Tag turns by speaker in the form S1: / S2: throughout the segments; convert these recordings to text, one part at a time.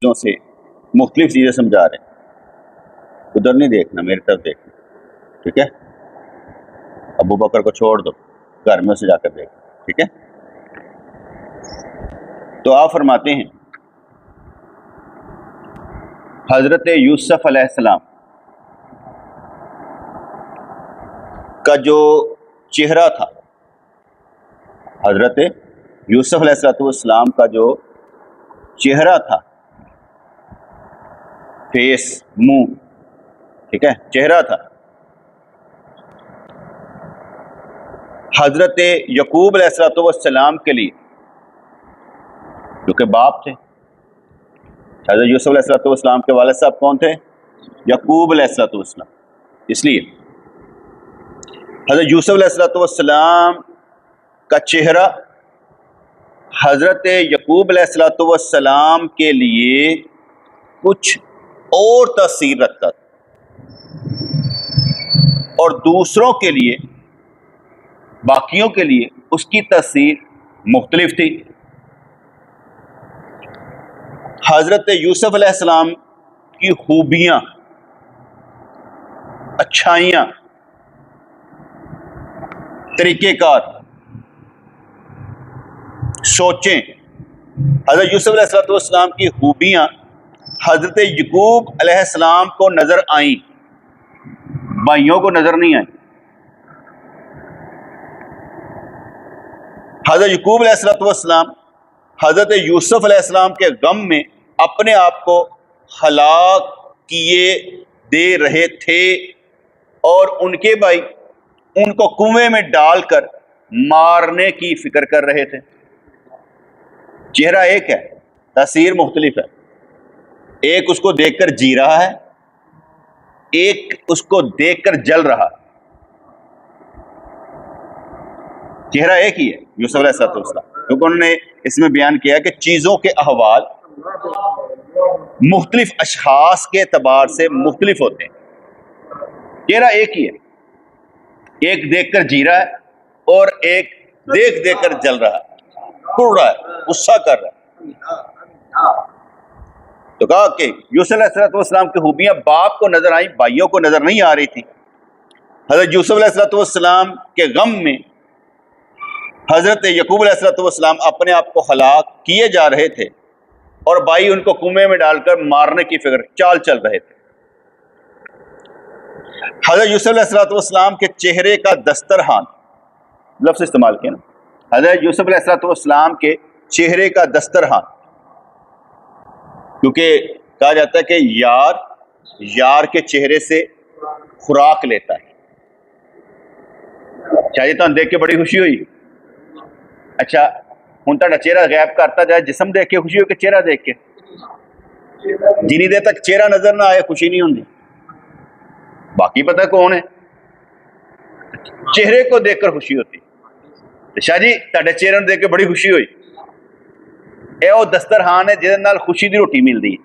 S1: चीज़ों से मुख्तलिफ चीज़ें समझा रहे हैं। उधर नहीं देखना, मेरी तरफ देखना, ठीक है। अबू बकर को छोड़ दो, घर में उसे जाकर देख, ठीक है। तो आप फरमाते हैं हज़रत यूसुफ अलैहिस्सलाम का जो चेहरा था, हज़रत यूसुफ अलैहिस्सलाम का जो चेहरा था, फेस, मुंह, ठीक है, चेहरा था, हज़रत यकूब अलैहिस्सलाम के लिए, जो कि बाप थे। हज़रत यूसुफ अलैहिस्सलाम के वालिद साहब कौन थे? यकूब अलैहिस्सलाम। इसलिए हज़रत यूसुफ अलैहिस्सलाम का चेहरा हज़रत यकूब अलैहिस्सलाम के लिए कुछ और तस्वीर रखता था और दूसरों के लिए, बाकियों के लिए उसकी तस्वीर मुख्तलिफ थी। हज़रत यूसुफ अलैहिस्सलाम की खूबियाँ, अच्छाइयाँ, तरीक़ेकार, सोचें, हज़रत यूसुफ अलैहिस्सलाम की खूबियाँ हज़रत यकूब अलैहिस्सलाम को नज़र आईं, भाइयों को नज़र नहीं आई। हज़रत यकूब अलैहिस्सलाम हज़रत यूसुफ अलैहिस्सलाम के गम में अपने आप को हलाक किए दे रहे थे और उनके भाई उनको कुएं में डालकर मारने की फिक्र कर रहे थे। चेहरा एक है, तस्वीर मुख्तलिफ है। एक उसको देखकर जी रहा है, एक उसको देखकर जल रहा है। चेहरा एक ही है यूसुफ अलैहिस्सलाम, क्योंकि उन्होंने इसमें बयान किया कि चीज़ों के अहवाल मुख्तलिफ अशखास के एतबार से मुख्तलिफ होते हैं। चेहरा एक ही है, एक देखकर जी रहा है और एक देख देखकर जल रहा है, कुड़ रहा है, गुस्सा कर रहा है। तो कहा कि यूसुफ अलैहिस्सलाम की खूबियां बाप को नजर आई, भाइयों को नजर नहीं आ रही थी। हज़रत यूसुफ अलैहिस्सलाम के गम में हज़रत यकूब अलैहिस्सलाम अपने आप को हलाक किए जा रहे थे और भाई उनको कुएं में डालकर मारने की फिक्र चाल चल रहे थे। हज़रत यूसुफ अलैहिस्सलाम के चेहरे का दस्तरखान लफ्ज़ इस्तेमाल किया ना, हज़रत यूसुफ अलैहिस्सलाम के चेहरे का दस्तरखान, क्योंकि कहा जाता है कि यार के चेहरे से खुराक लेता है। चाहिए तो देख के बड़ी खुशी हुई, अच्छा हूँ तुहाडा चेहरा गैब करता जाए, जिसम देख के खुशी हो कि चेहरा देख के? जिनी देर तक चेहरा नजर ना आए खुशी नहीं होती। बाकी पता कौन है, चेहरे को देखकर खुशी होती। शाह जी तुहाडे चेहरे देख के बड़ी खुशी हुई, यह वो दस्तरखान है जिहदे नाल खुशी की रोटी मिलती है।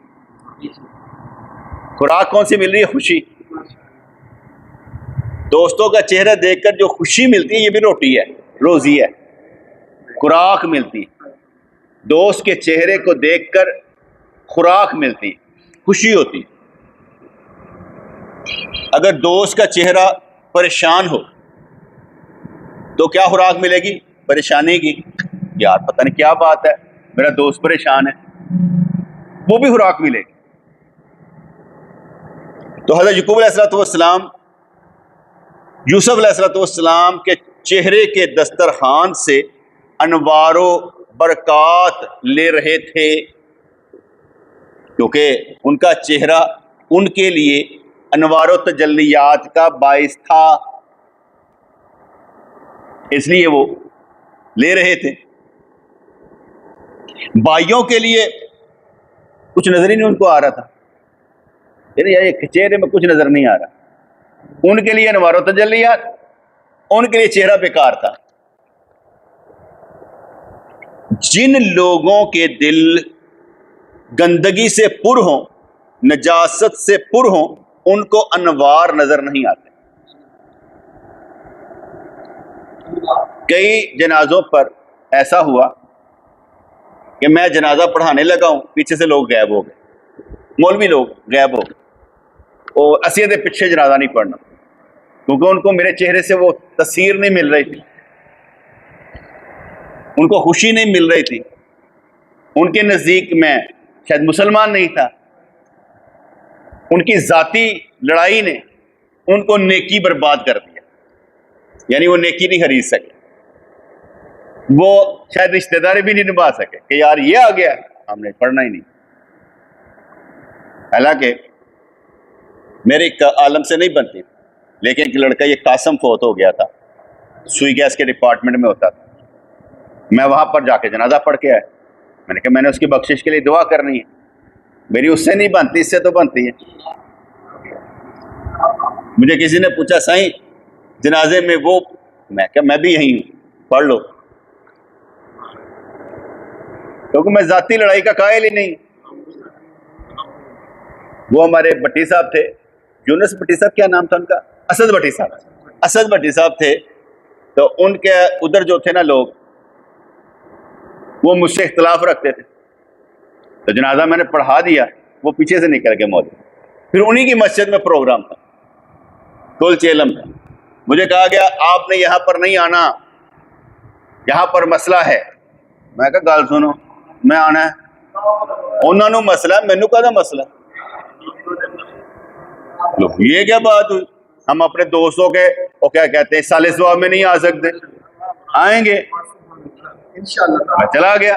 S1: खुराक कौन सी मिल रही है? खुशी। दोस्तों का चेहरा देखकर जो खुशी मिलती है, ये भी रोटी है, रोजी है, खुराक मिलती है। दोस्त के चेहरे को देखकर खुराक मिलती, खुशी होती। अगर दोस्त का चेहरा परेशान हो तो क्या खुराक मिलेगी? परेशानी की। यार पता नहीं क्या बात है, मेरा दोस्त परेशान है, वो भी खुराक मिलेगी। तो हज़रत यकूब अलैहिस्सलाम यूसुफ अलैहिस्सलाम के चेहरे के दस्तरखान से अनवारो बरक़ात ले रहे थे, क्योंकि उनका चेहरा उनके लिए अनवारो तजल्लियात का बाइस था, इसलिए वो ले रहे थे। भाइयों के लिए कुछ नजर ही नहीं उनको आ रहा था, यानी चेहरे में कुछ नजर नहीं आ रहा। उनके लिए अनवारो तजल्लियात, उनके लिए चेहरा बेकार था। जिन लोगों के दिल गंदगी से पुर हों, नजासत से पुर हों, उनको अनवार नजर नहीं आते। कई जनाजों पर ऐसा हुआ कि मैं जनाजा पढ़ाने लगा हूं, पीछे से लोग गायब हो गए। मौलवी लोग गैब हो और असीयत के पीछे जनाजा नहीं पढ़ना, क्योंकि उनको मेरे चेहरे से वो तस्वीर नहीं मिल रही थी, उनको खुशी नहीं मिल रही थी, उनके नज़दीक मैं शायद मुसलमान नहीं था, उनकी ज़ाती लड़ाई ने उनको नेकी बर्बाद कर दिया, यानी वो नेकी नहीं खरीद सके, वो शायद रिश्तेदारी भी नहीं निभा सके कि यार ये आ गया हमने पढ़ना ही नहीं। हालांकि मेरी एक आलम से नहीं बनती, लेकिन एक लड़का ये कासम फोत हो गया था, सुई गैस के डिपार्टमेंट में होता था, मैं वहां पर जाके जनाजा पढ़ के आया। मैंने कहा मैंने उसकी बख्शिश के लिए दुआ करनी है, मेरी उससे नहीं बनती, इससे तो बनती है। मुझे किसी ने पूछा साईं जनाजे में वो, मैं क्या मैं भी यही हूं, पढ़ लो, क्योंकि मैं जाती लड़ाई का कायल ही नहीं। वो हमारे भट्टी साहब थे, यूनुस भट्टी साहब, क्या नाम था उनका, असद भट्टी साहब, असद भट्टी साहब थे, तो उनके उधर जो थे ना लोग, वो मुझसे इख्तलाफ रखते थे, तो जनाजा मैंने पढ़ा दिया, वो पीछे से निकल के मौजूद, फिर उन्हीं की मस्जिद में प्रोग्राम था, कुल चेलम था, मुझे कहा गया आपने यहाँ पर नहीं आना, यहाँ पर मसला है। मैं कहा गल सुनो, मैं आना है, उन्होंने मसला, मैनू कहदा मसला, ये क्या बात हुई, हम अपने दोस्तों के वो क्या कहते हैं साले सवाब में नहीं आ सकते, आएंगे इंशाअल्लाह। मैं चला गया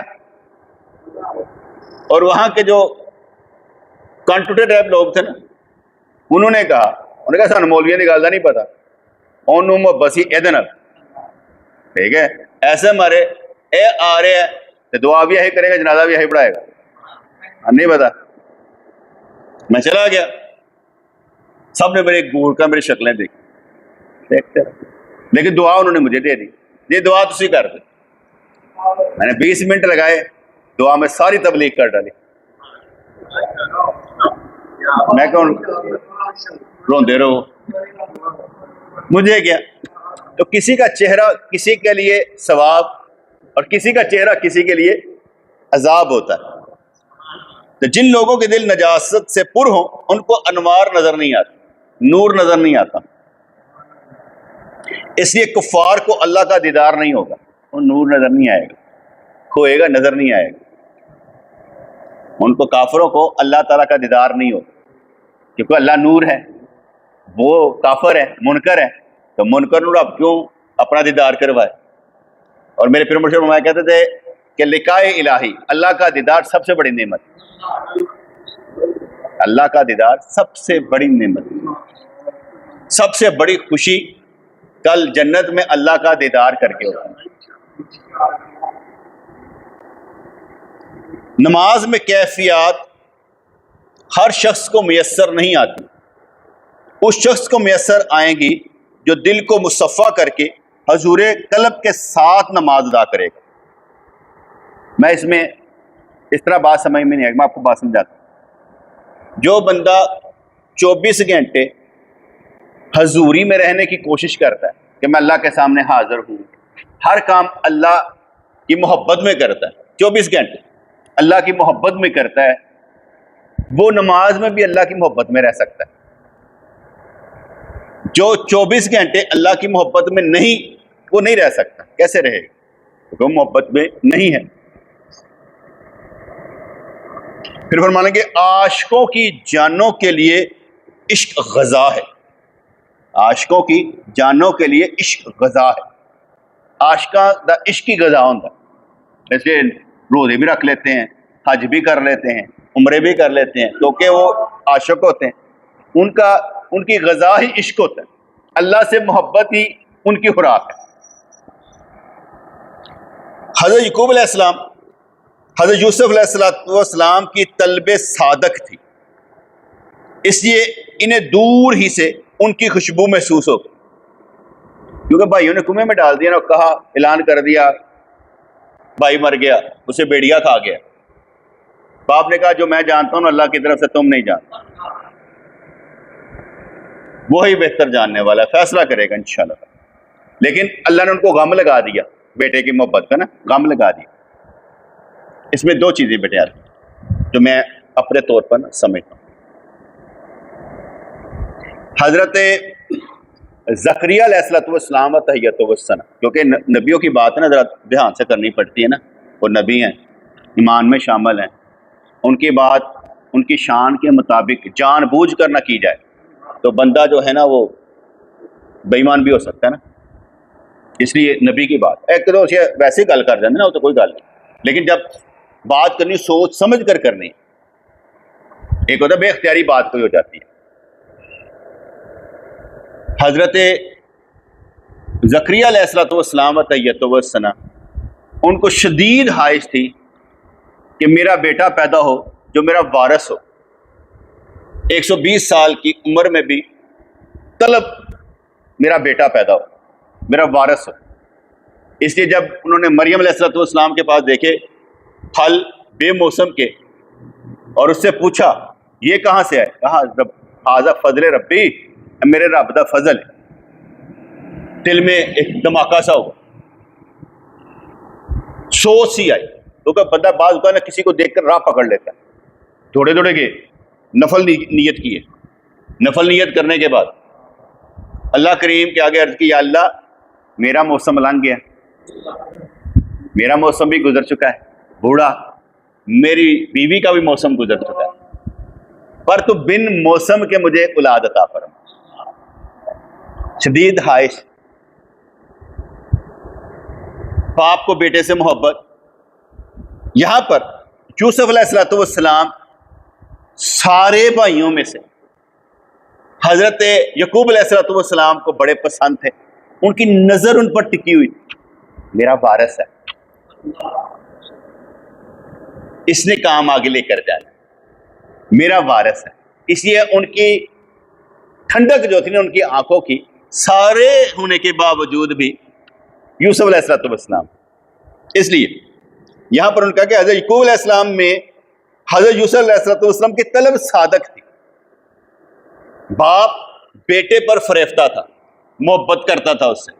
S1: और वहां के जो कंटूटे टाइप लोग थे ना, उन्होंने कहा सानू मौलवियों की गल का नहीं पता, उन्होंने मोहब्बत सी एदे नाल, ठीक है, ऐसे मारे ए आ रहे हैं तो दुआ भी यही करेगा, जनाजा भी यही पढ़ाएगा, नहीं पता। मैं चला गया, सबने मेरे घूर का मेरी शक्लें देखी, लेकिन दुआ उन्होंने मुझे दे दी, ये दुआ तुसी कर दे। मैंने 20 मिनट लगाए, दुआ में सारी तबलीग कर डाली। मैं कौन रोंदे रहो, मुझे क्या, तो किसी का चेहरा किसी के लिए सवाब और किसी का चेहरा किसी के लिए अजाब होता है। तो जिन लोगों के दिल नजासत से पुर हो उनको अनवार नजर नहीं आता, नूर नजर नहीं आता, इसलिए कुफार को अल्लाह का दीदार नहीं होगा, वो नूर नजर नहीं आएगा, खोएगा, नजर नहीं आएगा। उनको काफरों को अल्लाह ताला का दीदार नहीं होगा, क्योंकि अल्लाह नूर है, वो काफर है, मुनकर है, तो मुनकर नूर अब क्यों अपना दीदार करवाए। और मेरे फिर मुर्शिद फरमाया करते थे कि लिकाए इलाही, अल्लाह का दीदार सबसे बड़ी नेमत, अल्लाह का दीदार सबसे बड़ी नेमत, सबसे बड़ी खुशी कल जन्नत में अल्लाह का दीदार करके होगा। नमाज में कैफियत हर शख्स को मुयस्सर नहीं आती, उस शख्स को मुयस्सर आएंगी जो दिल को मुसफ़ा करके हजूरे कल्ब के साथ नमाज अदा करेगा। मैं इसमें इस तरह बात समझ में नहीं आएगी, मैं आपको बात समझाता हूं। जो बंदा 24 घंटे हजूरी में रहने की कोशिश करता है कि मैं अल्लाह के सामने हाजिर हूँ, हर काम अल्लाह की मोहब्बत में करता है, 24 घंटे अल्लाह की मोहब्बत में करता है, वो नमाज में भी अल्लाह की मोहब्बत में रह सकता है। जो 24 घंटे अल्लाह की मोहब्बत में नहीं, वो नहीं रह सकता, कैसे रहेगा, क्योंकि वो मोहब्बत में नहीं है। फिर फरमाने के आशिकों की जानों के लिए इश्क गज़ा है, आशिकों की जानों के लिए इश्क गज़ा है, आशिका दा इश्क की गज़ा होता है। जैसे रोज़े भी रख लेते हैं, हज भी कर लेते हैं, उम्रे भी कर लेते हैं, क्योंकि वो आशिक होते हैं, उनकी गज़ा ही इश्क होता है, अल्लाह से मोहब्बत ही उनकी खुराक है। हज़रत याकूब अलैहिस्सलाम, हज़रत यूसुफ अलैहिस्सलाम की तलबे सादक थी, इसलिए इन्हें दूर ही से उनकी खुशबू महसूस हो गई, क्योंकि भाइयों ने कुएं में डाल दिया ना, कहा, ऐलान कर दिया भाई मर गया, उसे भेड़िया खा गया। बाप ने कहा जो मैं जानता हूं अल्लाह की तरफ से तुम नहीं जानते, वही बेहतर जानने वाला, फैसला करेगा इंशाल्लाह। लेकिन अल्लाह ने उनको गम लगा दिया, बेटे की मोहब्बत का ना गम लगा दिया। इसमें दो चीजें बेटे जो मैं अपने तौर पर ना समझता हूँ। हजरत ज़करिया अलैहिस्सलाम व तहियतुस्सना, क्योंकि नबियों की बात है ना, ज़रा ध्यान से करनी पड़ती है ना, वो नबी हैं, ईमान में शामिल हैं, उनकी बात उनकी शान के मुताबिक जानबूझ कर ना की जाए तो बंदा जो है ना वो बेईमान भी हो सकता है ना। इसलिए नबी की बात एक तो वैसे गल कर देंगे ना, वो तो कोई गल नहीं, लेकिन जब बात करनी सोच समझ कर करनी, एक होता बेख्तियारी बात कोई हो जाती है। हजरत ज़करिया अलैहिस्सलाम व तहियतुस्सना, उनको शदीद ख्वाहिश थी कि मेरा बेटा पैदा हो जो मेरा वारिस हो। 120 साल की उम्र में भी तलब मेरा बेटा पैदा हो, मेरा वारिस हो। इसलिए जब उन्होंने मरियम अलैहिस्सलाम के पास देखे फल बेमौसम के और उससे पूछा ये कहाँ से आए, कहा हाजा फजल रब्बी, मेरे रब दा फजल। दिल में एक धमाका सा हुआ, सोच सी आई, क्योंकि बंदा बाज ना किसी को देखकर राह पकड़ लेता है। थोड़े थोड़े गए, नफल नियत किए, नफल नियत करने के बाद अल्लाह करीम के आगे अर्ज की, या अल्लाह मेरा मौसम लंघ गया, मेरा मौसम भी गुजर चुका है, बूढ़ा, मेरी बीवी का भी मौसम गुजर चुका है, पर तू बिन मौसम के मुझे औलाद अता फरमा। शदीद ख्वाहिश, बाप को बेटे से मोहब्बत। यहां पर यूसुफ अलैहिस्सलाम सारे भाइयों में से हजरत यकूब अलैहिस्सलाम को बड़े पसंद थे, उनकी नजर उन पर टिकी हुई, मेरा वारिस है, इसने काम आगे लेकर जाना, मेरा वारिस है। इसलिए उनकी ठंडक जो थी ना उनकी आंखों की, सारे होने के बावजूद भी यूसुफ अलैहिस्सलाम, इसलिए यहां पर उनका कि हजरत यकूब अलैहिस्सलाम में हजरत यूसुफ अलैहिस्सलाम की तलब सादक थी। बाप बेटे पर फरेफ्ता था, मोहब्बत करता था उससे,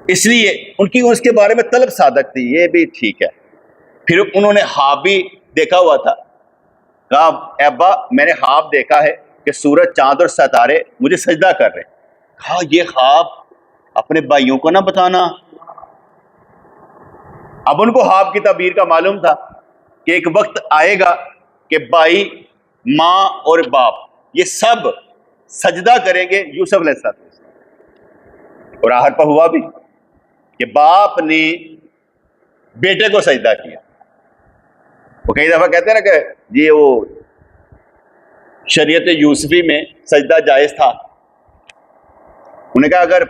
S1: इसलिए उनकी उसके बारे में तलब सादक थी, ये भी ठीक है। फिर उन्होंने ख्वाब भी देखा हुआ था, कहा अब्बा मैंने ख्वाब देखा है कि सूरज चांद और सितारे मुझे सजदा कर रहे हैं। कहा ये ख्वाब अपने भाइयों को ना बताना। अब उनको ख्वाब की ताबीर का मालूम था कि एक वक्त आएगा कि भाई, माँ और बाप ये सब सजदा करेंगे यूसुफ अलैहिस्सलाम। और आहर पर हुआ भी कि बाप ने बेटे को सजदा किया। वो कई दफा कहते हैं ना कि ये वो शरीयत यूसुफी में सजदा जायज था। उन्होंने कहा अगर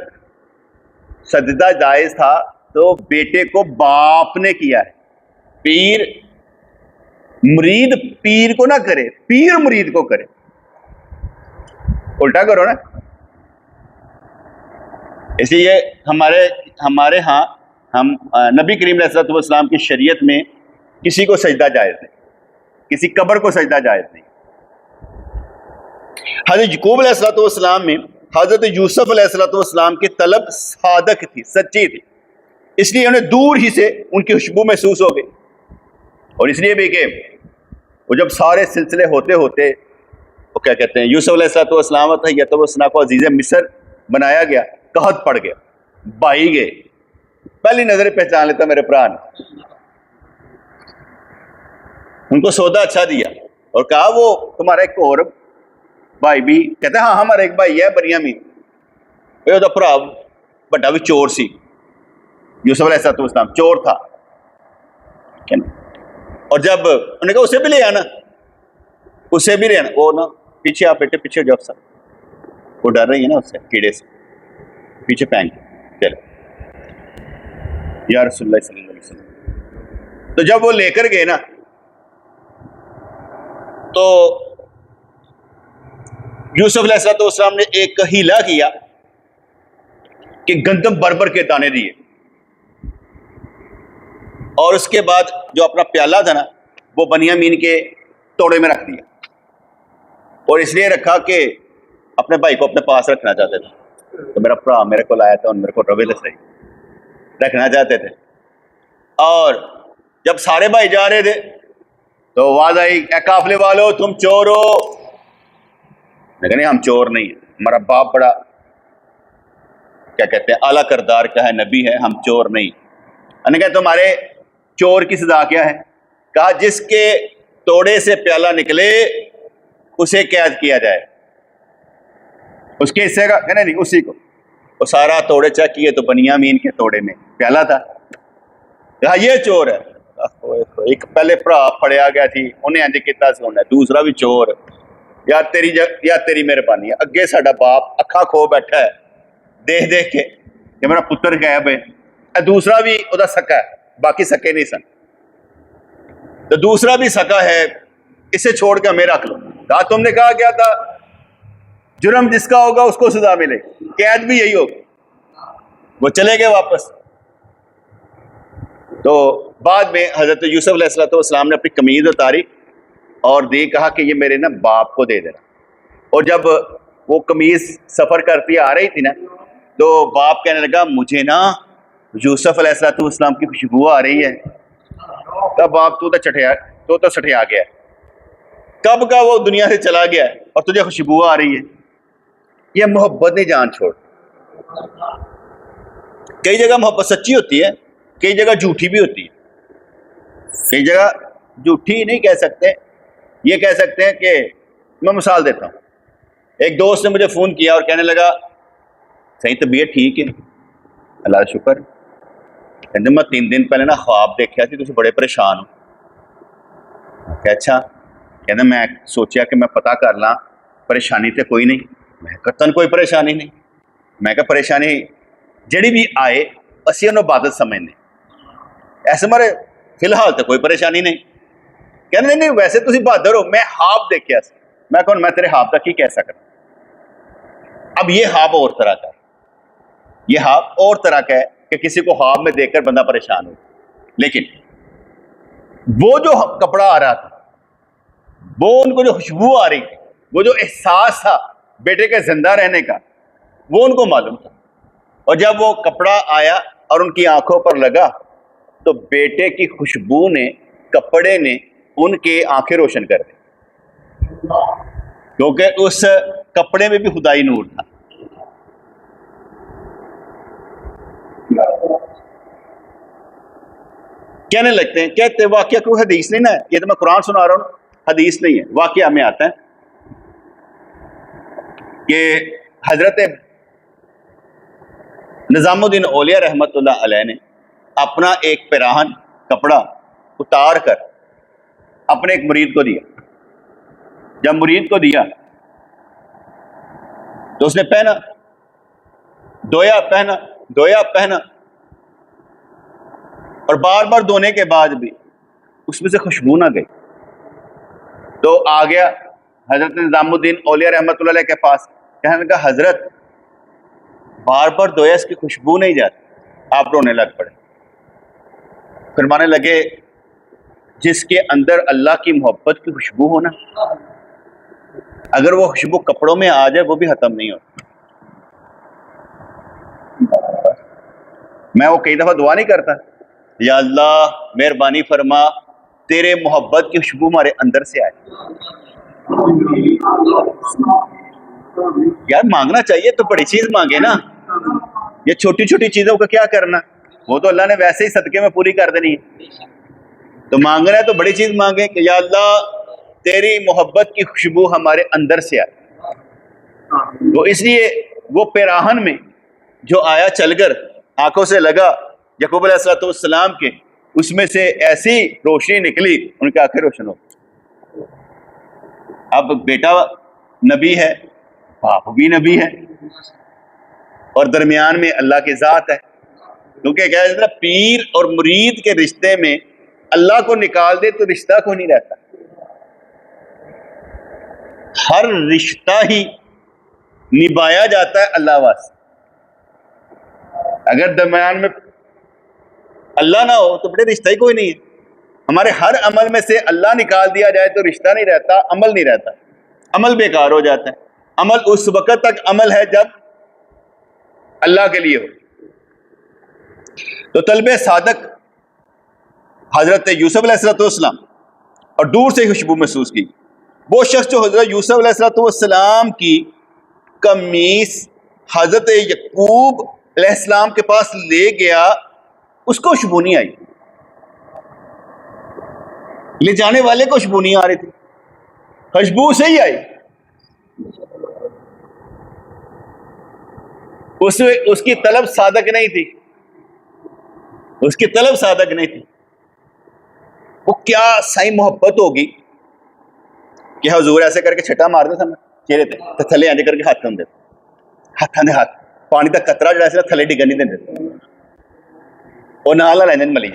S1: सजदा जायज था तो बेटे को बाप ने किया है। पीर मुरीद पीर को ना करे, पीर मुरीद को करे, उल्टा करो ना। इसलिए हमारे यहाँ हम नबी करीम अलैहिस्सलाम की शरीयत में किसी को सजदा जायज नहीं, किसी कब्र को सजदा जायज नहीं। हजरत यकूब अलैहिस्सलाम में हजरत यूसुफ अलैहिस्सलाम की तलब सादक थी, सच्ची थी, इसलिए उन्हें दूर ही से उनकी खुशबू महसूस हो गई। और इसलिए भी कि वो जब सारे सिलसिले होते होते वो क्या कहते हैं, यूसुफ अलैहिस्सलाम को अजीज़ मिस्र बनाया गया, कहत पड़ गया, भाई गए, पहली नजर पहचान लेता मेरे भरा ने, उनको सौदा अच्छा दिया और कहा वो तुम्हारा एक और भाई भी, कहते हाँ हमारा एक भाई है बनियामीन, ਉਹਦਾ ਭਰਾ ਵੱਡਾ भी चोर सी, यूसुफ अलैहिस्सलाम चोर था। और जब उन्होंने कहा उसे भी ले आना, उसे भी ले आना, वो ना पीछे आप बेटे पीछे जब सब वो डर रही है ना उससे, कीड़े से, पीछे फेंक चले या रसूलुल्लाह सल्लल्लाहु अलैहि वसल्लम। तो जब वो लेकर गए ना तो यूसुफ अलैहिस्सलाम ने एक हीला किया कि गंदम बरबर के दाने दिए और उसके बाद जो अपना प्याला था ना वो बनियामीन के तोड़े में रख दिया। और इसलिए रखा कि अपने भाई को अपने पास रखना चाहते थे। तो मेरा भरा मेरे को लाया था और मेरे को रवे तो सही रखना चाहते थे। और जब सारे भाई जा रहे थे तो आवाज आई, ए काफिले वालों तुम चोर हो। लेकिन नहीं, हम चोर नहीं है, हमारा बाप बड़ा क्या कहते हैं आला करदार का है, नबी है, हम चोर नहीं। मैंने कहा तुम्हारे चोर की सजा क्या है? कहा जिसके तोड़े से प्याला निकले उसे कैद किया जाए। उसके हिस्से का कहना नहीं, उसी को। वो सारा तोड़े चेक किए तो बनियामीन के तोड़े में प्याला था। कहा ये चोर है। एक पहले भरा फड़िया गया थी, उन्हें इंज किया सी, उन्हें दूसरा भी चोर। यार तेरी मेहरबानी है, अगे साडा बाप अखा खो बैठा है देख देख के कि मेरा पुत्र गायब है। दूसरा भी उदा सका है, बाकी सके नहीं सन, तो दूसरा भी सका है, इसे छोड़ के हमें रख लो। कहा तुमने कहा क्या था, जुर्म जिसका होगा उसको सजा मिलेगी, कैद भी यही होगा। वो चले गए वापस। तो बाद में हजरत यूसुफ अलैहिस्सलाम ने अपनी कमीज उतारी और दी, कहा कि ये मेरे ना बाप को दे देना। और जब वो कमीज सफर करती आ रही थी ना, तो बाप कहने लगा मुझे ना यूसुफ अलैहिस्सलाम की खुशबू आ रही है। तब बाप तो सठिया गया, कब का वो दुनिया से चला गया और तुझे खुशबू आ रही है। ये मोहब्बत नहीं जान छोड़। कई जगह मोहब्बत सच्ची होती है, कई जगह झूठी भी होती है। कई जगह झूठी नहीं कह सकते, ये कह सकते हैं कि मैं मिसाल देता हूँ। एक दोस्त ने मुझे फ़ोन किया और कहने लगा सही तबीयत ठीक है, अल्लाह का शुक्र। कहते मैं 3 दिन पहले ना ख्वाब देखा थी, तुम बड़े परेशान हो। क्या अच्छा? कहते मैं सोचा कि मैं पता कर ला परेशानी तो कोई नहीं। मैं कतन कोई परेशानी नहीं। मैं कहा परेशानी जड़ी भी आए असी उन्होंने बादत समझने, ऐसे मारे फिलहाल तो कोई परेशानी नहीं। कहते नहीं नहीं वैसे तुम बहादुर हो, मैं ख्वाब देखा। मैं कहूँ मैं तेरे ख्वाब का की कह सकता। अब ये ख्वाब और तरह का है, ये ख्वाब और तरह का है कि किसी को ख्वाब में देखकर बंदा परेशान हो। लेकिन वो जो कपड़ा आ रहा था, वो उनको जो खुशबू आ रही थी, वो जो एहसास था बेटे के जिंदा रहने का, वो उनको मालूम था। और जब वो कपड़ा आया और उनकी आंखों पर लगा, तो बेटे की खुशबू ने, कपड़े ने उनके आंखें रोशन कर दी, क्योंकि उस कपड़े में भी खुदाई नूर था। कहने लगते हैं, कहते वाकया कोई हदीस नहीं ना है, ये तो मैं कुरान सुना रहा हूँ, हदीस नहीं है। वाकया में आता है कि हजरत निजामुद्दीन औलिया रहमतुल्लाह अलैह ने अपना एक पिराहन कपड़ा उतार कर अपने एक मुरीद को दिया। जब मुरीद को दिया तो उसने पहना, धोया, पहना, धोया, पहना, और बार बार धोने के बाद भी उसमें से खुशबू ना गई। तो आ गया हजरत निजामुद्दीन औलिया रहमतुल्लाह अलैह के पास, कहने लगा हजरत बार बार धोया, इसकी खुशबू नहीं जाती। आप रोने लग पड़े। फरमाने लगे जिसके अंदर अल्लाह की मोहब्बत की खुशबू हो ना, अगर वो खुशबू कपड़ों में आ जाए वो भी खत्म नहीं होती। मैं वो कई दफा दुआ नहीं करता, या अल्लाह मेहरबानी फरमा तेरे मोहब्बत की खुशबू हमारे अंदर से आए। यार मांगना चाहिए तो बड़ी चीज मांगे ना, ये छोटी छोटी चीजों का क्या करना, वो तो अल्लाह ने वैसे ही सदके में पूरी कर देनी है। तो मांगना है तो बड़ी चीज मांगे कि या अल्लाह तेरी मोहब्बत की खुशबू हमारे अंदर से आए। तो इसलिए वो पिराहन में जो आया चलकर आंखों से लगा याकूब अलैहिस्सलाम के, उसमें से ऐसी रोशनी निकली, उनकी आंखें रोशन हो। अब बेटा नबी है, बाप भी नबी है, और दरमियान में अल्लाह की जात है। क्योंकि क्या है, पीर और मुरीद के रिश्ते में अल्लाह को निकाल दे तो रिश्ता को नहीं रहता। हर रिश्ता ही निभाया जाता है अल्लाह वास्ते। अगर दरमियान में अल्लाह ना हो तो बड़े रिश्ता ही कोई नहीं है। हमारे हर अमल में से अल्लाह निकाल दिया जाए तो रिश्ता नहीं रहता, अमल नहीं रहता, अमल बेकार हो जाता है। अमल उस वक्त तक अमल है जब अल्लाह के लिए हो। तो तलबे सादक हजरत यूसुफ अलैहिस्सलाम और दूर से खुशबू महसूस की। वो शख्स जो हजरत यूसुफ अलैहिस्सलाम की कमीज हजरत यकूब अलैहिस्सलाम के पास ले गया, उसको खुशबू नहीं आई, ले जाने वाले को खुशबू नहीं आ रही थी, खुशबू से ही आई। उसकी तलब सादक नहीं थी, उसकी तलब सादक नहीं थी। वो क्या सही मोहब्बत होगी कि हजूर ऐसे करके छटा मारते थे चेहरे पे, तो थले आंदे करके हाथ होंगे, हाथों के हाथ पानी का कतरा जो थले डिगन नहीं देंगे, और नाल रहने मली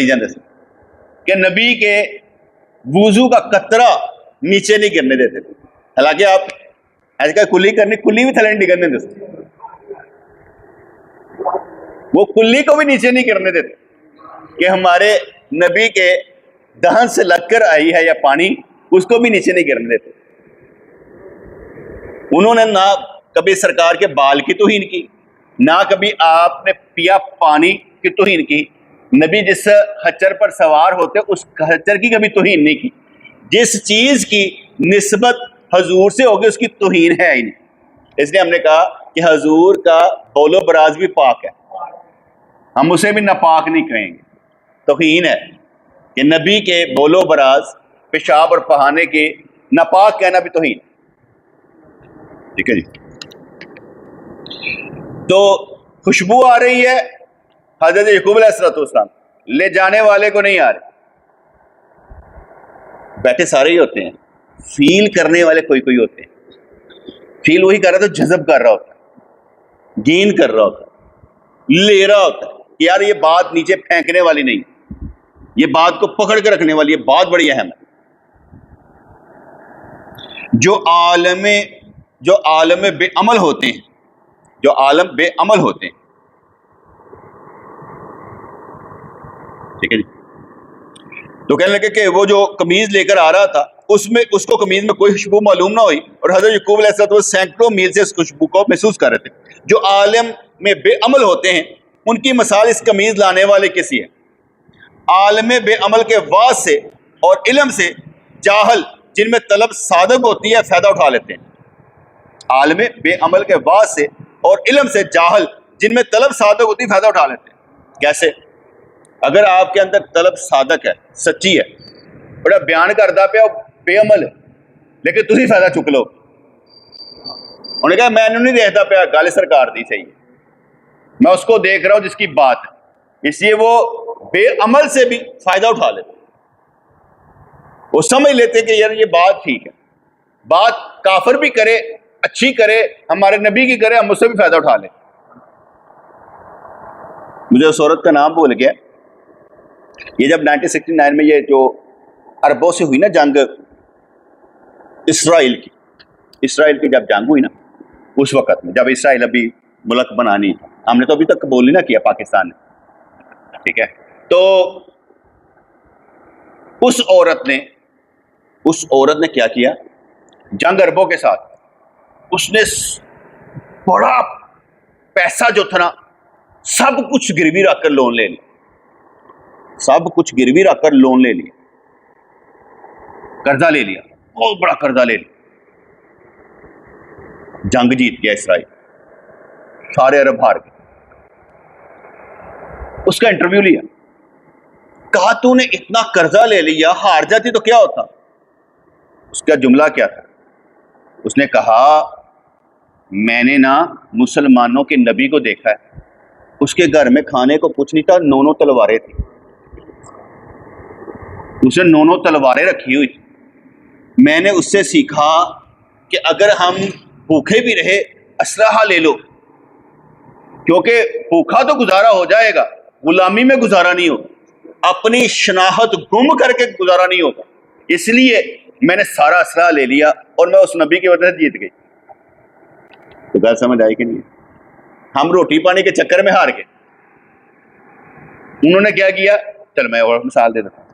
S1: जाते कि नबी के वुजू का कतरा नीचे नहीं गिरने देते थे। हालांकि आप आजकल कुल्ली करनी, कुल्ली भी थले नहीं डिगन देते, वो कुल्ली को भी नीचे नहीं गिरने देते कि हमारे नबी के दहन से लगकर आई है या पानी, उसको भी नीचे नहीं गिरने देते। उन्होंने ना कभी सरकार के बाल की तौहीन की, ना कभी आपने पिया पानी की तौहीन की। नबी जिस खच्चर पर सवार होते उस खच्चर की कभी तौहीन नहीं की। जिस चीज की निस्बत हजूर से होगी उसकी तौहीन है ही नहीं। इसलिए हमने कहा कि हजूर का बौलो बराज भी पाक है, हम उसे भी नापाक नहीं कहेंगे। तौहीन है कि नबी के बोलो बराज, पेशाब और पहाने के नापाक कहना भी तौहीन। ठीक है जी। तो खुशबू आ रही है हजरत यकूब अलैहिस्सलाम, ले जाने वाले को नहीं आ रही। बैठे सारे ही होते हैं, फील करने वाले कोई कोई होते हैं। फील वही कर रहा था, जज़ब कर रहा होता, गेन कर रहा होता, ले रहा होता कि यार ये बात नीचे फेंकने वाली नहीं, ये बात को पकड़ के रखने वाली है, बात बड़ी अहम है। जो आलम बेअमल होते हैं, जो आलम बेअमल होते हैं, ठीक है जी। तो कहने लगे कि वो जो कमीज लेकर आ रहा था उसमें उसको कमीज में कोई खुशबू मालूम ना हुई, और हजरत यकूब अलैहिस्सलाम सैकड़ों मील से इस खुशबू को महसूस कर रहे थे। जो आलम में बेअमल होते हैं उनकी मिसाल इस कमीज लाने वाले किसी है। आलम बेअमल के वाज से और इल्म से जाहल जिनमें तलब सादक होती है फायदा उठा लेते हैं। आलम बेअमल के वाज से और इल्म से जाहल जिनमें तलब सादक होती है फायदा उठा लेते हैं। कैसे? अगर आपके अंदर तलब सादक है, सच्ची है, बड़ा बयान करता पे बेअमल है, लेकिन तुम फायदा चुक लो। उन्होंने कहा मैंने नहीं देखता पे गल सरकार दी सही है, मैं उसको देख रहा हूं जिसकी बात है, इसलिए वो बेअमल से भी फायदा उठा लेते। वो समझ लेते कि यार ये बात ठीक है, बात काफिर भी करे, अच्छी करे, हमारे नबी की करे, हम उससे भी फायदा उठा लें। मुझे उस औरत का नाम भूल गया। ये जब 1969 में ये जो अरबों से हुई ना जंग, इसराइल की जब जंग हुई ना, उस वक्त में जब इसराइल अभी मुल्क बनानी, हमने तो अभी तक कबूल नहीं ना किया पाकिस्तान ने, ठीक है। तो उस औरत ने क्या किया जंग अरबों के साथ, उसने बड़ा पैसा जो था ना सब कुछ गिरवी रखकर लोन ले लिया, सब कुछ गिरवी रखकर लोन ले लिया, कर्जा ले लिया, बहुत बड़ा कर्जा ले लिया। जंग जीत गया इसराइल, सारे अरब हार गए। उसका इंटरव्यू लिया, कहा तूने इतना कर्जा ले लिया, हार जाती तो क्या होता? उसका जुमला क्या था? उसने कहा मैंने ना मुसलमानों के नबी को देखा है, उसके घर में खाने को कुछ नहीं था, 9 तलवारें थी, उसने 9 तलवारें रखी हुई थी। मैंने उससे सीखा कि अगर हम भूखे भी रहे असलहा ले लो, क्योंकि भूखा तो गुजारा हो जाएगा, गुलामी में गुजारा नहीं होगा, अपनी शनाख्त गुम करके गुजारा नहीं होगा। इसलिए मैंने सारा असलहा ले लिया और मैं उस नबी की वजह से जीत गई। तो बात समझ आई कि नहीं? हम रोटी पानी के चक्कर में हार गए। उन्होंने क्या किया, चल मैं और मिसाल दे देता हूं।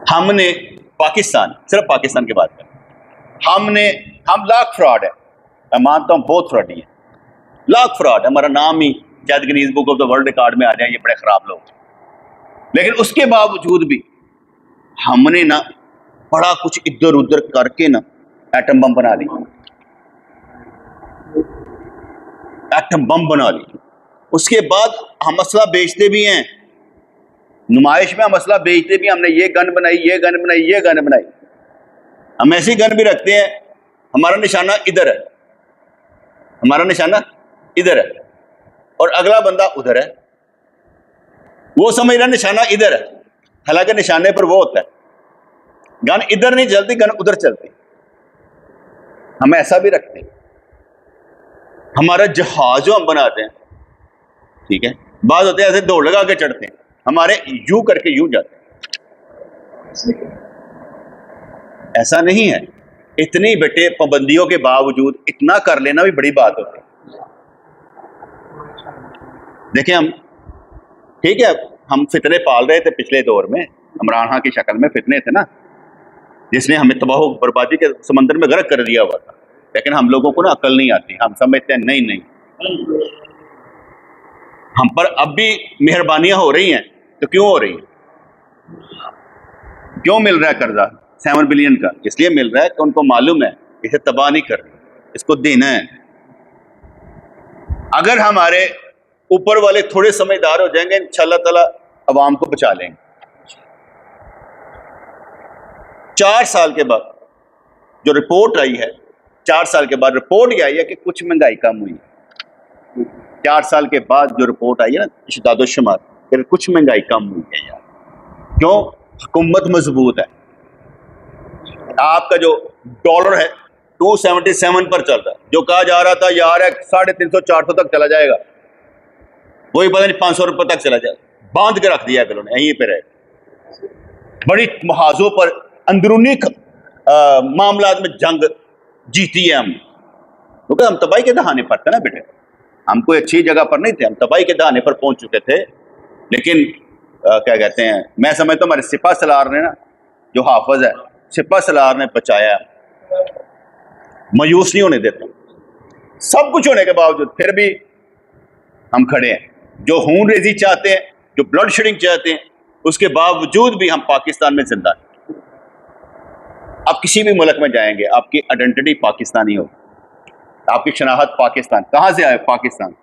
S1: हमने पाकिस्तान, सिर्फ पाकिस्तान की बात करें, हम लाख फ्रॉड है, मैं मानता हूं बहुत फ्रॉडी है, लाख फ्रॉड, हमारा नाम ही शायद Guinness book of the world record में आ जाए, ये बड़े खराब लोग, लेकिन उसके बावजूद भी हमने ना बड़ा कुछ इधर उधर करके ना एटम बम बना दी, एटम बम बना दी। उसके बाद हम असला बेचते भी हैं, नुमाइश में हम असला बेचते भी, हमने ये गन बनाई, ये गन बनाई, ये गन बनाई। हम ऐसी गन भी रखते हैं, हमारा निशाना इधर है, हमारा निशाना इधर है और अगला बंदा उधर है, वो समझ रहा निशाना इधर है, हालांकि निशाने पर वो होता है। गन इधर नहीं चलती, गन उधर चलती। हम ऐसा भी रखते हैं। हमारा जहाज जो हम बनाते हैं, ठीक है, बात होते हैं ऐसे दौड़ लगा के चढ़ते हैं, हमारे यू करके यू जाते हैं। ऐसा नहीं है। इतनी बेटे पाबंदियों के बावजूद इतना कर लेना भी बड़ी बात होती है। देखिए हम, ठीक है, हम फितने पाल रहे थे पिछले दौर में, इमरान खान की शक्ल में फितने थे ना, जिसने हमें तबाह बर्बादी के समंदर में गर्क कर दिया हुआ था। लेकिन हम लोगों को ना अकल नहीं आती, हम समझते हैं नहीं नहीं, हम पर अब भी मेहरबानियां हो रही हैं, तो क्यों हो रही हैं? क्यों मिल रहा है कर्जा 7 बिलियन का? इसलिए मिल रहा है कि उनको मालूम है इसे तबाह नहीं करना, इसको देना है। अगर हमारे ऊपर वाले थोड़े समझदार हो जाएंगे, इंशाअल्लाह ताला अवाम को बचा लेंगे। 4 साल के बाद जो रिपोर्ट आई है, 4 साल के बाद रिपोर्ट यह आई है कि कुछ महंगाई कम हुई। 4 साल के बाद जो रिपोर्ट आई है ना, इशदादुश्शुमार, फिर कुछ महंगाई कम हुई है यार। क्यों? हुकूमत मजबूत है। आपका जो डॉलर है 277 पर चल रहा है, जो कहा जा रहा था यार 350-400 तक चला जाएगा, वही पता नहीं 500 रुपये तक चला जाएगा। बांध के रख दिया है उन्होंने, यहीं पे रहे। बड़ी महाजों पर अंदरूनी मामला में जंग जीती है हम, क्योंकि हम तबाही के दहाने पर थे ना बेटे, हम कोई अच्छी जगह पर नहीं थे, हम तबाही के दहाने पर पहुंच चुके थे। लेकिन क्या कहते हैं, मैं समझता हूँ हमारे सिपा सलार ने ना, जो हाफिज है सिपा सलार ने बचाया। मायूस नहीं होने देता, सब कुछ होने के बावजूद फिर भी हम खड़े हैं। जो खून रेजी चाहते हैं, जो ब्लड शेडिंग चाहते हैं, उसके बावजूद भी हम पाकिस्तान में जिंदा हैं। आप किसी भी मुल्क में जाएंगे, आपकी आइडेंटिटी पाकिस्तानी होगी, आपकी शनाख्त पाकिस्तान। कहां से आए? पाकिस्तान।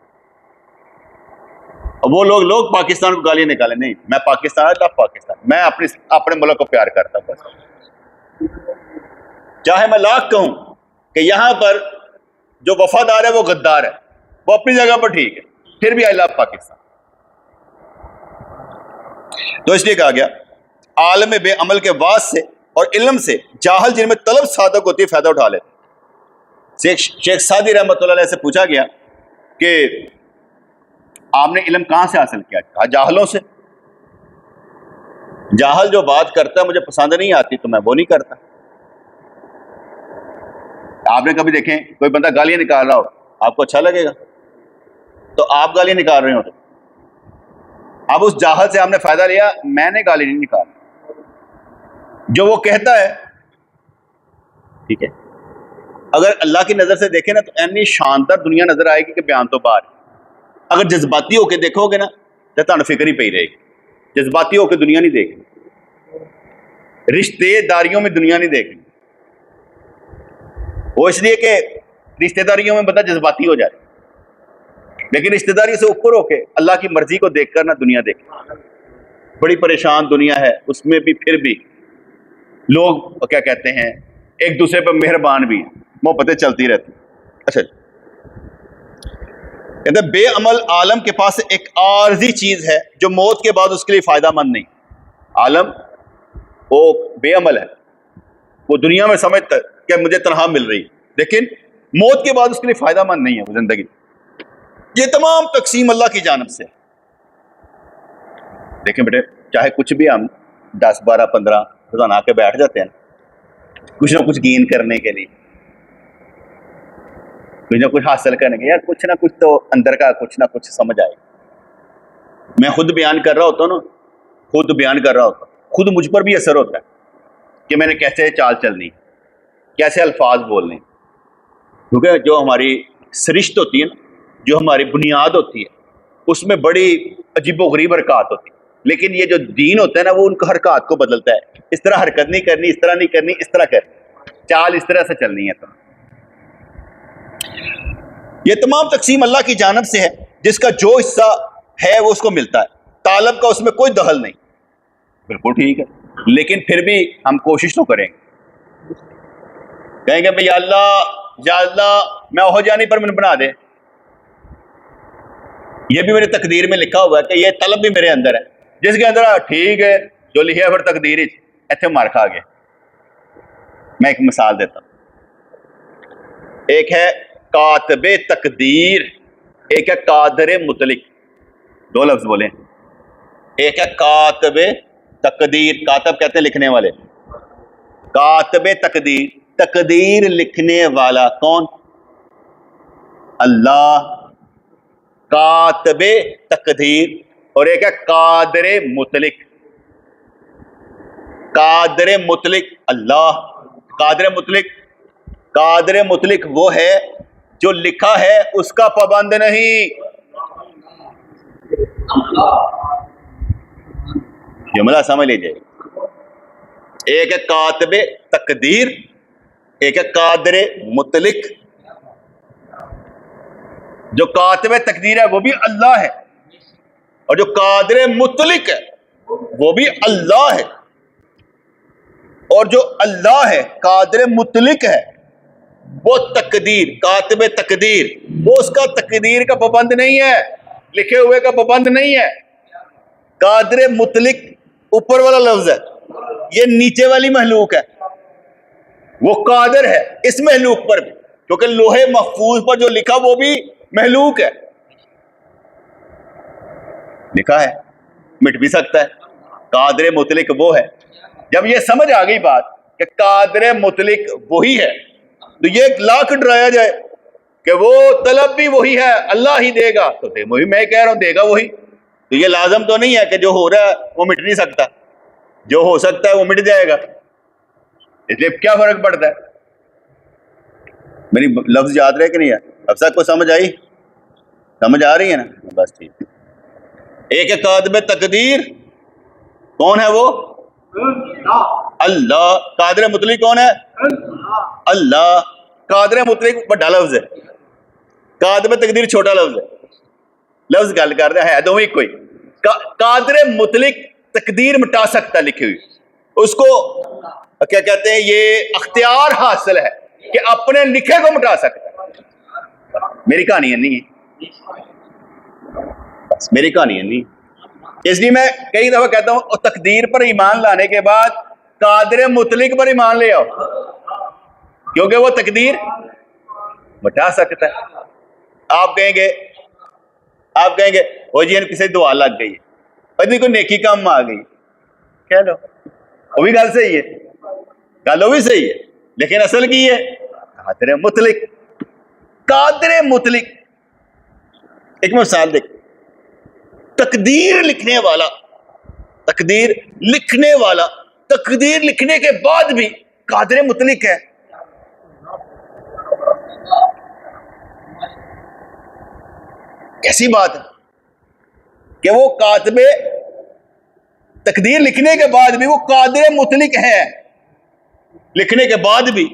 S1: और वो लोग पाकिस्तान को गालियां निकाले, नहीं मैं पाकिस्तान है, तब पाकिस्तान, मैं अपने मुल्क को प्यार करता हूं बस। चाहे मैं लाख कहूं कि यहां पर जो वफादार है वो गद्दार है, वो अपनी जगह पर ठीक है, फिर भी आई लव पाकिस्तान। तो इसलिए कहा गया आलम बेअमल के वास से और इल्म से जाहल जिनमें तलब सादक होती है फायदा उठा लेते। शेख सादी रहमतुल्लाह अलैह से पूछा गया कि आपने इल्म कहां से हासिल किया? कहा जाहलों से। जाहल जो बात करता है मुझे पसंद नहीं आती तो मैं वो नहीं करता। आपने कभी देखें कोई बंदा गालियां निकाल रहा हो, आपको अच्छा लगेगा? तो आप गालियां निकाल रहे हो, तो अब उस जाहल से आपने फायदा लिया, मैंने गाली नहीं निकाली। जो वो कहता है ठीक है, अगर अल्लाह की नजर से देखें ना तो ऐनी शानदार दुनिया नजर आएगी कि बयान तो बाहर। अगर जज्बाती होकर देखोगे ना तो तुहानू फिक्र ही पई रहेगी। जज्बाती होकर दुनिया नहीं देखनी, रिश्तेदारियों में दुनिया नहीं देखनी। वो इसलिए कि रिश्तेदारियों में बंदा जज्बाती हो जाए, लेकिन रिश्तेदारी से ऊपर होके अल्लाह की मर्जी को देखकर ना दुनिया देखे। बड़ी परेशान दुनिया है, उसमें भी फिर भी लोग क्या कहते हैं एक दूसरे पर मेहरबान भी, मोहब्बतें चलती रहती। अच्छा, कहते बेअमल आलम के पास एक आर्जी चीज है जो मौत के बाद उसके लिए फायदामंद नहीं। आलम वो बेअमल है, वो दुनिया में समझता है कि मुझे तनहा मिल रही है, लेकिन मौत के बाद उसके लिए फायदामंद नहीं है वो जिंदगी। ये तमाम तकसीम अल्लाह की जानिब से। देखें बेटे, चाहे कुछ भी हम 10, 12, 15 रोजाना आके बैठ जाते हैं कुछ ना कुछ गेन करने के लिए, कुछ ना कुछ हासिल करने के, यार कुछ ना कुछ तो अंदर का कुछ ना कुछ समझ आएगा। मैं खुद बयान कर रहा होता हूँ ना, खुद बयान कर रहा होता, खुद मुझ पर भी असर होता है कि मैंने कैसे चाल चलनी, कैसे अल्फाज बोलने। क्योंकि जो हमारी सरिश्त होती है ना, जो हमारी बुनियाद होती है, उसमें बड़ी अजीबोगरीब बरक़ात होती है। लेकिन ये जो दीन होता है ना, वो उनको हरकत को बदलता है। इस तरह हरकत नहीं करनी, इस तरह नहीं करनी, इस तरह कर, चाल इस तरह से चलनी है। तो ये तमाम तकसीम अल्लाह की जानिब से है, जिसका जो हिस्सा है वो उसको मिलता है, तालब का उसमें कोई दखल नहीं। बिल्कुल ठीक है, लेकिन फिर भी हम कोशिश तो करेंगे, कहेंगे भाई या अल्लाह मैं ओह जानी पर मैंने बना दे, ये भी मेरी तकदीर में लिखा हुआ है कि ये तलब भी मेरे अंदर है, जिसके अंदर ठीक है जो लिखा है फिर तकदीर इतने मार खा गए। मैं एक मिसाल देता हूं, एक है कातबे तकदीर, एक है कादरे मुतलिक। दो लफ्ज बोले, एक है कातबे तकदीर, कातब कहते हैं लिखने वाले, कातबे तकदीर, तकदीर लिखने वाला कौन? अल्लाह। कातबे तकदीर, और एक है कादरे मुतलिक। कादरे मुतलिक अल्लाह, कादरे मुतलिक वो है जो लिखा है उसका पाबंद नहीं। जुमला समझ लीजिए, एक है कातबे तकदीर, एक है कादरे मुतलिक। जो कातबे तकदीर है वो भी अल्लाह है, और जो कादरे मुतलिक है वो भी अल्लाह है। और जो अल्लाह है कादरे मुतलिक है, वो तकदीर, कातबे तकदीर, वो उसका तकदीर का पाबंद नहीं है, लिखे हुए का पाबंद नहीं है। कादरे मुतलिक ऊपर वाला लफ्ज है, ये नीचे वाली महलूक है, वो कादर है इस महलूक पर भी, क्योंकि लोहे महफूज पर जो लिखा वो भी महलूक है, लिखा है, मिट भी सकता है। कादरे मुतलिक वो है। जब ये समझ आ गई बात कि कादरे मुतलिक वही है, तो ये लाख डराया जाए कि वो तलब भी वही है, अल्लाह ही देगा, तो दे वही, मैं कह रहा हूं देगा वही। तो ये लाजम तो नहीं है कि जो हो रहा है वो मिट नहीं सकता, जो हो सकता है वो मिट जाएगा। इसलिए क्या फर्क पड़ता है? मेरी लफ्ज याद रहे कि नहीं है? अब सब को समझ आई, समझ आ रही है ना? बस ठीक। एक है कातबे तकदीर, कौन है वो? अल्लाह। कादरे मुतलिक कौन है? अल्लाह। कादरे मुतलिक बड़ा लफ्ज है, कातबे तकदीर छोटा लफ्ज है। लफ्ज गल कर रहा है दोवें कोई। कादरे मुतलिक तकदीर मिटा सकता लिखी हुई, उसको क्या कहते हैं, ये अख्तियार हासिल है कि अपने लिखे को मिटा सकता है। मेरी कहानी है नहीं, मेरी कहानी है नहीं। इसलिए मैं कई दफा कहता हूं तकदीर पर ईमान लाने के बाद कादरे मुतलिक पर ईमान ले आओ, क्योंकि वो तकदीर मिटा सकता है। आप कहेंगे वो जी किसी दुआ लग गई, पता कोई नेकी कम आ गई, कह लो, वो भी गल सही है, गल वो भी सही है, लेकिन असल की है कादरे मुतलिक। कादरे मुतलिक, एक मिसाल देख, तकदीर लिखने वाला, तकदीर लिखने वाला, तकदीर लिखने के बाद भी कादरे मुतलिक है। कैसी बात है कि वो कातबे तकदीर लिखने के बाद भी वो कादरे मुतलिक है, लिखने के बाद भी,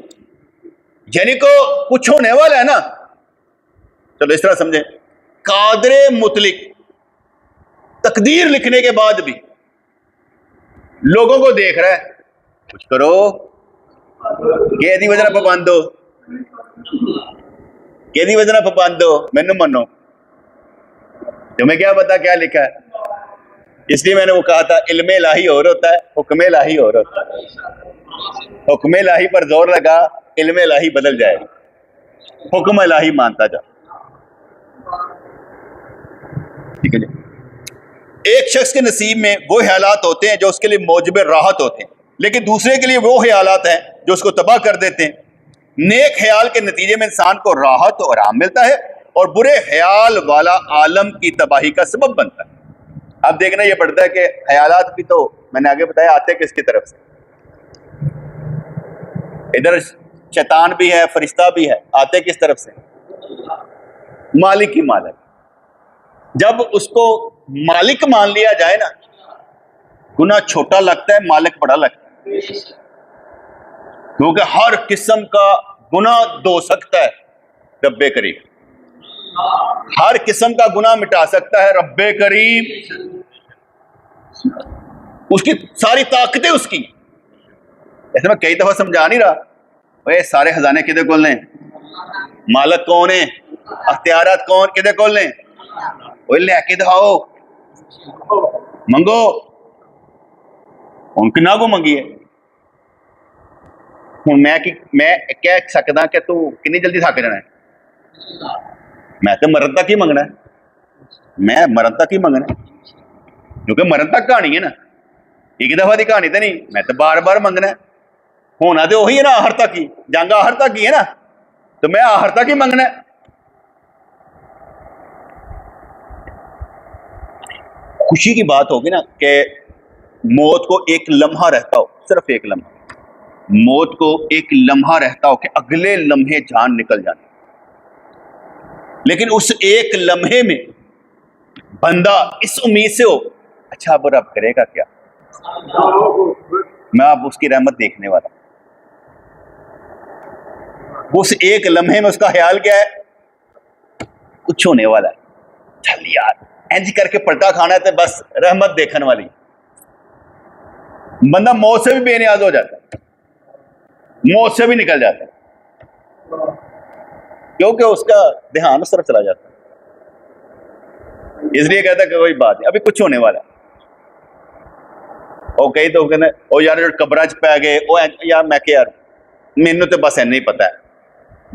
S1: यानी को कुछ होने वाला है ना। चलो इस तरह समझे, कादरे मुतलिक तकदीर लिखने के बाद भी लोगों को देख रहा है, कुछ करो, केदी वजह पाबंद हो, केदी वजह पाबंद हो, मैनू मनो, तुम्हें क्या पता क्या लिखा है। इसलिए मैंने वो कहा था, इल्मे इलाही और होता है, हुक्म इलाही और होता है। हुक्म इलाही पर जोर लगा, इल्मे इलाही बदल जाएगा, हुक्म इलाही मानता जा। ठीक है जी। एक शख्स के नसीब में वो ख्यालात होते हैं जो उसके लिए मौजब राहत होते हैं, लेकिन दूसरे के लिए वो ख्यालात हैं जो उसको तबाह कर देते हैं। नेक ख्याल के नतीजे में इंसान को राहत और आराम मिलता है, और बुरे ख्याल वाला आलम की तबाही का सबब बनता है। अब देखना ये पड़ता है कि ख्यालात भी तो मैंने आगे बताया आते किसकी तरफ से, इधर शैतान भी है, फरिश्ता भी है, आते किस तरफ से? मालिक ही मालिक। जब उसको मालिक मान लिया जाए ना, गुनाह छोटा लगता है, मालिक बड़ा लगता है, क्योंकि हर किस्म का गुनाह धो सकता है रब्बे करीम, हर किस्म का गुनाह मिटा सकता है रब्बे करीम। उसकी सारी ताकतें उसकी। ऐसे मैं कई दफा समझा नहीं रहा, भाई सारे खजाने किधे कोल ने, मालक कौन है, अख्तियारात कौन किधे कोल ने, वो लेके दिखाओ, मंगो। उनकी ना को मंगी है। हूं मैं कह सकदा कि तू कितनी जल्दी थक जाना है, मैं तो मरन तक ही मंगना है, मैं मरन तक ही मंगना है, क्योंकि मरन तक कहानी है ना, एक दफा की कहानी तो नहीं, मैं तो बार बार मंगना है। होना तो वही है ना, आहर तक ही, जंग आहर तक ही है ना, तो मैं आहर तक ही मंगना है। खुशी की बात होगी ना कि मौत को एक लम्हा रहता हो, सिर्फ एक लम्हा, मौत को एक लम्हा रहता हो कि अगले लम्हे जान निकल जाती, लेकिन उस एक लम्हे में बंदा इस उम्मीद से हो, अच्छा अब रब करेगा क्या, मैं अब उसकी रहमत देखने वाला। उस एक लम्हे में उसका ख्याल क्या है, कुछ होने वाला है, चल यार इंज करके पलटा खाना है तो बस रहमत देखने वाली। बंदा मौत से भी बेनियाज हो जाता है, मौत से भी निकल जाता है, क्योंकि उसका ध्यान उस तरफ चला जाता है। इसलिए कहता है कि कोई बात नहीं, अभी कुछ होने वाला है। और कई तो कहते ओ यार जो कब्र च पै गए, ओ यार मैं क्या यार मैनू तो बस इन्ना ही पता है,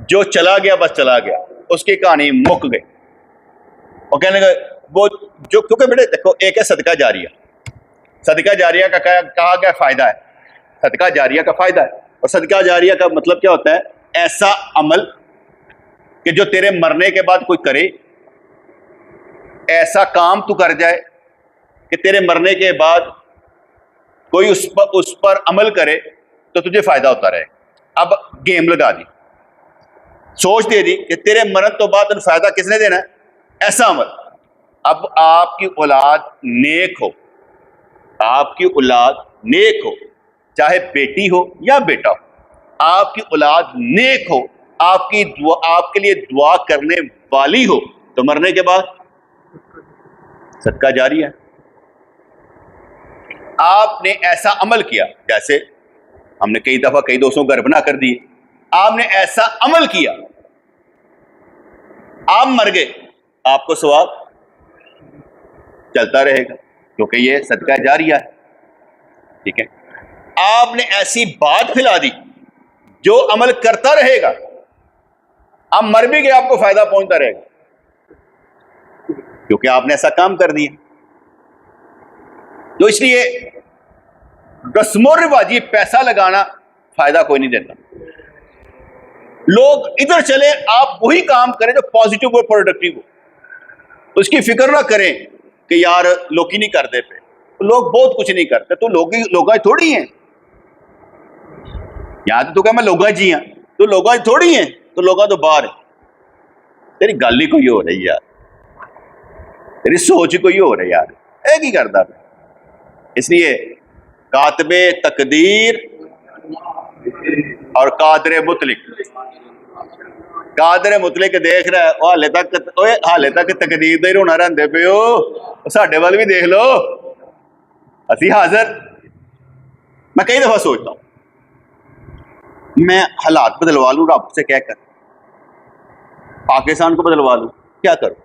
S1: जो चला गया बस चला गया, उसकी कहानी मुक गई। और कहने लगे वो जो, क्योंकि बेटे देखो एक है सदका जारिया, सदका जारिया का कहा क्या फायदा है, सदका जारिया का फायदा है, और सदका जारिया का मतलब क्या होता है, ऐसा अमल कि जो तेरे मरने के बाद कोई करे, ऐसा काम तू कर जाए कि तेरे मरने के बाद कोई उस पर अमल करे तो तुझे फायदा होता रहे। अब गेम लगा दी, सोच दे दी कि तेरे मरण तो बाद फायदा किसने देना है, ऐसा अमल। अब आपकी औलाद नेक हो, आपकी औलाद नेक हो, चाहे बेटी हो या बेटा हो, आपकी औलाद नेक हो, आपकी दुआ, आपके लिए दुआ करने वाली हो, तो मरने के बाद सदका जारी है। आपने ऐसा अमल किया, जैसे हमने कई दफा कई दोस्तों घर बना कर दिए, आपने ऐसा अमल किया, आप मर गए, आपको सवाब चलता रहेगा, क्योंकि ये सदका जारिया है। ठीक है, आपने ऐसी बात फैला दी जो अमल करता रहेगा, आप मर भी गए आपको फायदा पहुंचता रहेगा, क्योंकि आपने ऐसा काम कर दिया। तो इसलिए रस्मो रिवाजी पैसा लगाना फायदा कोई नहीं देता। लोग इधर चले, आप वही काम करें जो पॉजिटिव और प्रोडक्टिव हो, उसकी फिक्र ना करें कि यार लोग ही नहीं करते पे, लोग बहुत कुछ नहीं करते, तो लोग थोड़ी हैं, यहां तो क्या मैं लोग जी हाँ, तो लोग थोड़ी हैं, तो लोग तो बाहर है। तेरी गल ही कोई हो रही यार, तेरी सोच कोई हो रही यार, एक ही करता। इसलिए कातबे तकदीर और कादरे मुतलिक, कादरे मुतलिक देख रहा है, हाले तक तकदीर दे रोना रहंदे पे हो, साडे वाल भी देख लो, असी हाजिर। मैं कई दफा सोचता हूं मैं हालात बदलवा लूं रब से कहकर, पाकिस्तान को बदलवा लूं, क्या करूं?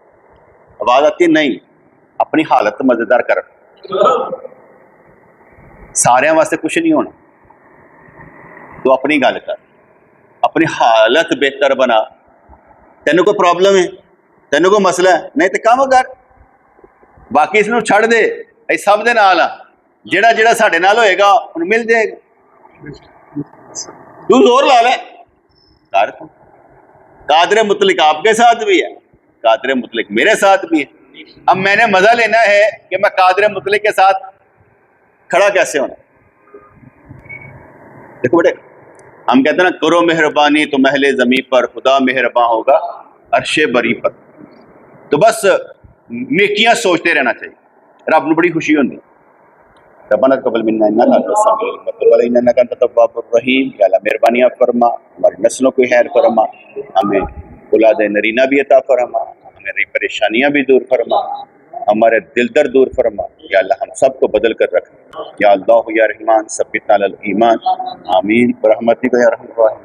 S1: आवाज आती है नहीं, अपनी हालत मजेदार कर, सारे वास्ते कुछ नहीं होना, तो अपनी गल कर, अपनी हालत बेहतर बना। तेन कोई प्रॉब्लम है, तेन कोई मसला है, नहीं तो काम कर, बाकी इसनों छड़ दे, सब दे नाल आ, जेड़ा जेड़ा साडे नाल होएगा उन्हें मिल जाएगा, तू जोर ला ले कर। कादरे मुतलिक आपके साथ भी है, कादरे मुतलिक मेरे साथ भी है। अब मैंने मजा लेना है कि मैं कादरे मुतलिक के साथ खड़ा कैसे होना। देखो बेटे, हम कहते हैं ना, करो मेहरबानी तो महले जमी पर, खुदा मेहरबान होगा अर्शे बरी पर। तो बस नेकियां सोचते रहना चाहिए, रब नूं बड़ी खुशी होती। रब्बना तक़ब्बल मिन्ना इन्नका अंतस समीउल अलीम व तुब अलैना इन्नका अंतत तव्वाबुर रहीम। या अल्लाह मेहरबानी आप फरमा, हमारी नस्लों को खैर फरमा, हमें औलाद नरीना भी अता फरमा, हमारी परेशानियां भी दूर फरमा, हमारे दिल दर्द दूर फरमा। या अल्लाह हम सब को बदल कर रख। या अल्लाह या रहमान सब्बितना अलल ईमान। आमीन बरहमतिका या रहमान।